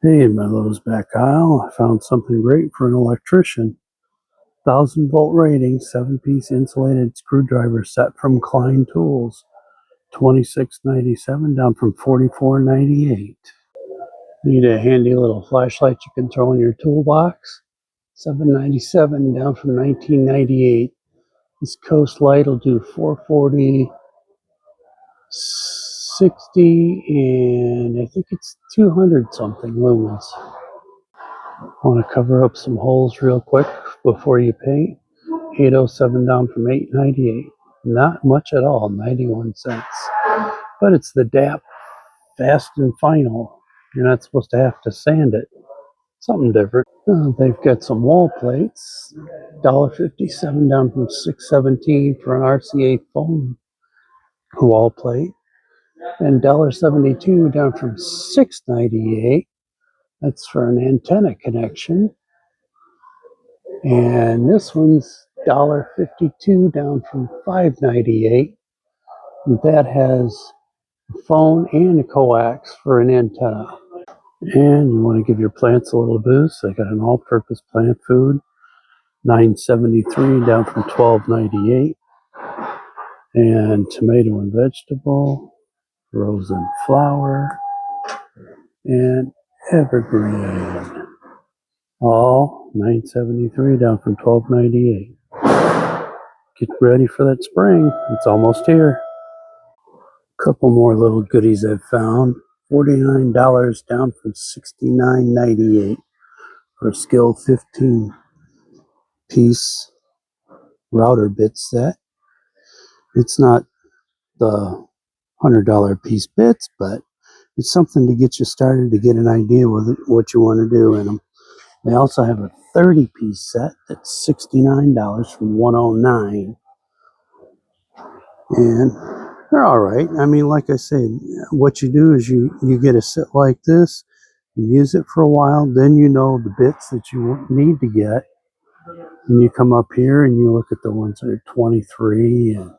Hey, in my Lowe's back aisle, I found something great for an electrician. 1000-volt rating, 7-piece insulated screwdriver set from Klein Tools. $26.97 down from $44.98. Need a handy little flashlight you can throw in your toolbox? $7.97 down from $19.98. This Coast Light will do 440, 60, and I think it's 200 something lumens. Want to cover up some holes real quick before you paint. 807 down from 898. Not much at all, 91 cents. But it's the DAP Fast and Final. You're not supposed to have to sand it. Something different. They've got some wall plates. $1.57 down from $6.17 for an RCA foam wall plate. And $1.72 down from $6.98. That's for an antenna connection. And this one's $1.52 down from $5.98. That has a phone and a coax for an antenna. And you want to give your plants a little boost. I got an all-purpose plant food, $9.73 down from $12.98. And tomato and vegetable, rose and flower, and evergreen. All $9.73 down from $12.98. Get ready for that spring. It's almost here. Couple more little goodies I've found. $49 down from $69.98 for a Skill 15-piece router bit set. It's not the $100 piece bits, but it's something to get you started to get an idea with what you want to do in them. They also have a 30-piece set that's $69 from $109. And they're all right. I mean, like I said, what you do is you get a set like this, you use it for a while, then you know the bits that you need to get. And you come up here and you look at the ones that are $23 and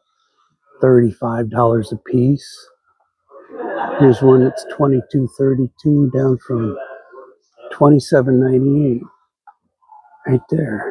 $35 a piece. Here's one that's $22.32 down from $27.98. Right there.